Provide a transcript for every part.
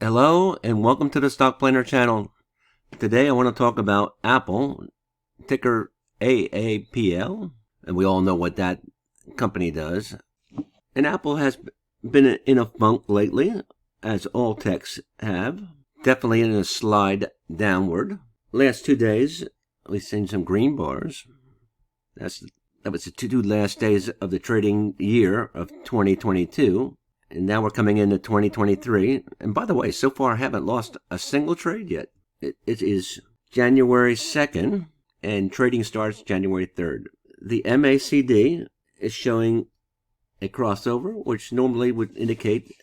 Hello and welcome to the Stock Planner channel. Today I want to talk about Apple, ticker AAPL, and we all know what that company does. And Apple has been in a funk lately, as all techs have. Definitely in a slide downward. Last 2 days, we've seen some green bars. That was the two last days of the trading year of 2022. And now we're coming into 2023. And by the way, so far I haven't lost a single trade yet. It is January 2nd, and trading starts January 3rd. The MACD is showing a crossover, which normally would indicate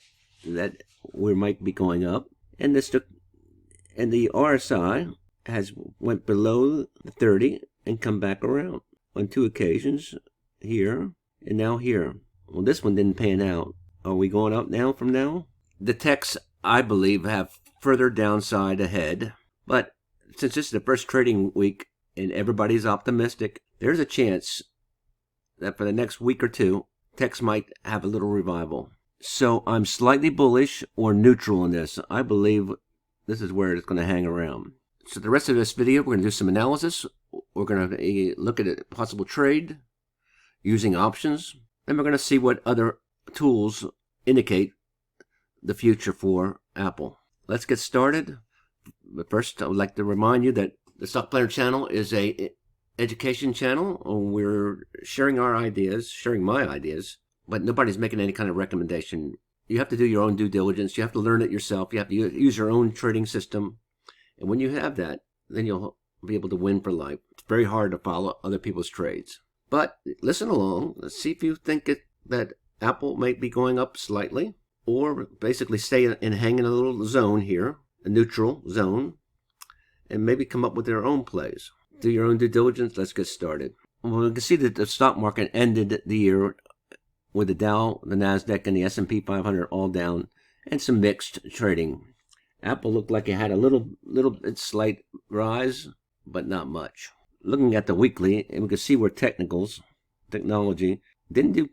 that we might be going up. And the RSI has went below the 30 and come back around on 2 occasions, here and now here. Well, this one didn't pan out. Are we going up now from now? The techs, I believe, have further downside ahead. But since this is the first trading week and everybody's optimistic, there's a chance that for the next week or two, techs might have a little revival. So I'm slightly bullish or neutral in this. I believe this is where it's going to hang around. So the rest of this video, we're going to do some analysis. We're going to look at a possible trade using options. And we're going to see what other tools indicate the future for Apple. Let's get started. But first, I would like to remind you that the Stock Planner channel is a education channel. We're sharing our ideas, sharing my ideas, but nobody's making any kind of recommendation. You have to do your own due diligence. You have to learn it yourself. You have to use your own trading system. And when you have that, then you'll be able to win for life. It's very hard to follow other people's trades. But listen along. Let's see if you think that Apple might be going up slightly, or basically stay and hang in a little zone here, a neutral zone, and maybe come up with their own plays. Do your own due diligence. Let's get started. Well, we can see that the stock market ended the year with the Dow, the Nasdaq, and the S&P 500 all down, and some mixed trading. Apple looked like it had a little bit slight rise, but not much. Looking at the weekly, and we can see where technology didn't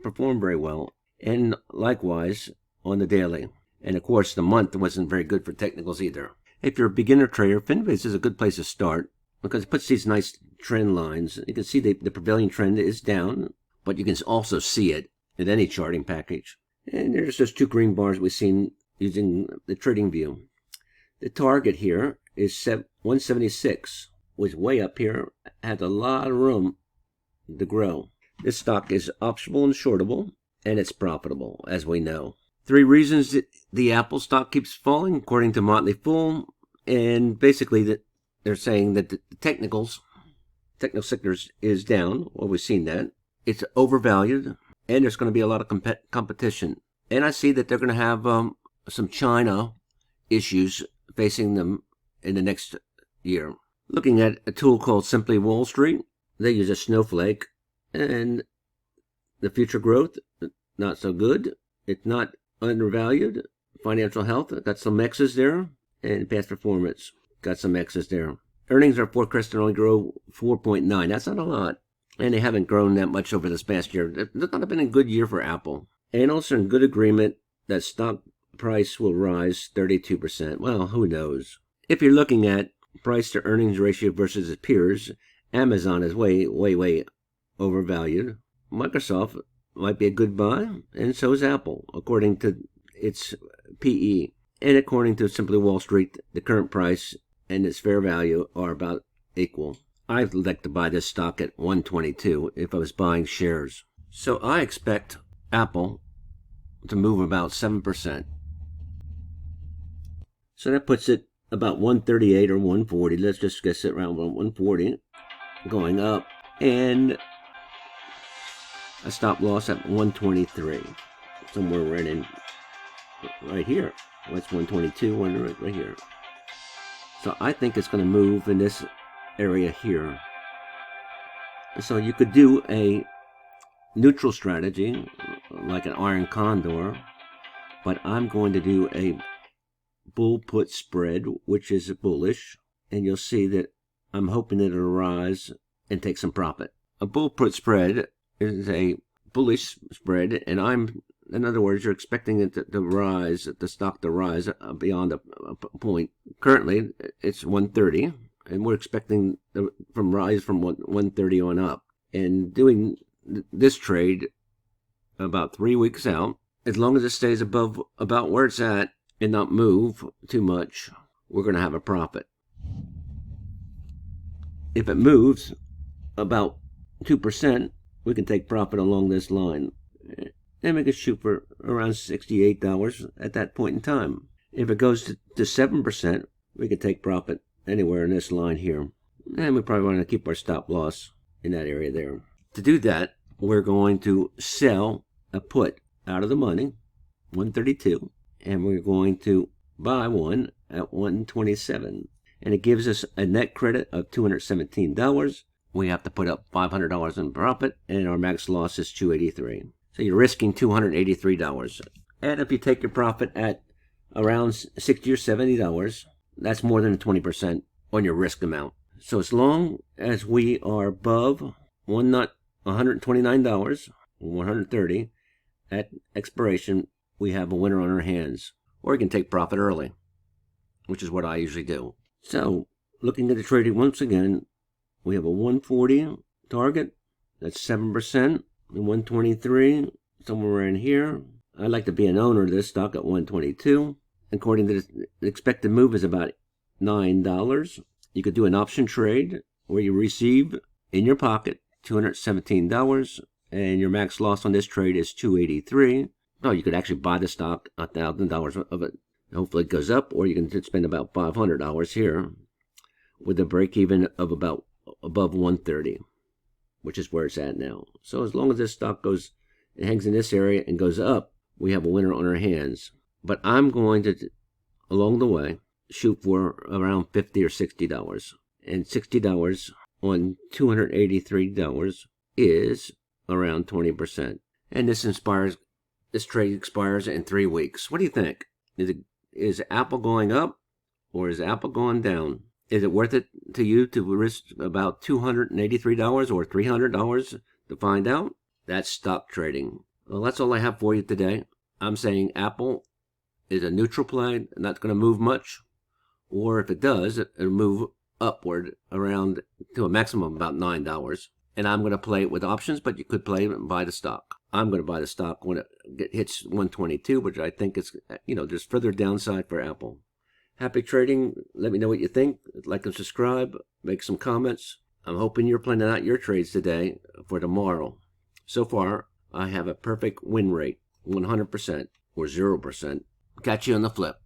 perform very well, and likewise on the daily. And of course, the month wasn't very good for technicals either. If you're a beginner trader, Finviz is a good place to start because it puts these nice trend lines. You can see the prevailing trend is down, but you can also see it in any charting package. And there's just 2 green bars we've seen using the trading view. The target here is 176, was way up here, had a lot of room to grow. This stock is optionable and shortable, and it's profitable, as we know. 3 reasons that the Apple stock keeps falling, according to Motley Fool, and basically that they're saying that the technical sectors is down. Well, we've seen that. It's overvalued, and there's going to be a lot of competition. And I see that they're going to have some China issues facing them in the next year. Looking at a tool called Simply Wall Street, they use a snowflake, and the future growth, not so good. It's not undervalued. Financial health, got some X's there, and past performance, got some X's there. Earnings are forecast to only grow 4.9. That's not a lot, and they haven't grown that much over this past year. It's not been a good year for Apple. Analysts are in good agreement that stock price will rise 32%. Well, who knows? If you're looking at price to earnings ratio versus its peers, Amazon is way overvalued. Microsoft might be a good buy, and so is Apple, according to its PE. And according to Simply Wall Street, the current price and its fair value are about equal. I'd like to buy this stock at 122 if I was buying shares. So I expect Apple to move about 7%. So that puts it about 138 or 140. Let's just guess it around 140, going up, and a stop loss at 123, somewhere right here. Well, that's 122, right here. So I think it's going to move in this area here. So you could do a neutral strategy, like an iron condor, but I'm going to do a bull put spread, which is bullish, and you'll see that I'm hoping that it'll rise and take some profit. A bull put spread is a bullish spread, and I'm In other words, you're expecting it to rise, the stock to rise beyond a point. Currently, it's 130, and we're expecting from rise from 130 on up. And doing this trade about 3 weeks out, as long as it stays above about where it's at and not move too much, we're going to have a profit. If it moves about 2%, we can take profit along this line. And we can shoot for around $68 at that point in time. If it goes to 7%, we can take profit anywhere in this line here. And we probably want to keep our stop loss in that area there. To do that, we're going to sell a put out of the money, 132, and we're going to buy one at 127. And it gives us a net credit of $217. We have to put up $500 in profit, and our max loss is $283. So you're risking $283. And if you take your profit at around $60 or $70, that's more than 20% on your risk amount. So as long as we are above $129, $130 at expiration, we have a winner on our hands. Or you can take profit early, which is what I usually do. So looking at the trading once again, we have a 140 target. That's 7%. And 123, somewhere around here. I'd like to be an owner of this stock at 122. According to the expected move is about $9. You could do an option trade where you receive in your pocket $217, and your max loss on this trade is $283. Oh, you could actually buy the stock, $1,000 of it. Hopefully it goes up, or you can spend about $500 here with a break even of about above 130. Which is where it's at now. So as long as this stock goes, it hangs in this area and goes up, we have a winner on our hands. But I'm going to, along the way, shoot for around $50 or $60. And $60 on $283 is around 20%. And this trade expires in 3 weeks. What do you think? Is Apple going up or is Apple going down? Is it worth it to you to risk about $283 or $300 to find out? That's stock trading. Well, that's all I have for you today. I'm saying Apple is a neutral play, not going to move much. Or if it does, it'll move upward around to a maximum of about $9. And I'm going to play it with options, but you could play it and buy the stock. I'm going to buy the stock when it hits 122, which I think is, there's further downside for Apple. Happy trading. Let me know what you think. Like and subscribe. Make some comments. I'm hoping you're planning out your trades today for tomorrow. So far, I have a perfect win rate, 100% or 0%. Catch you on the flip.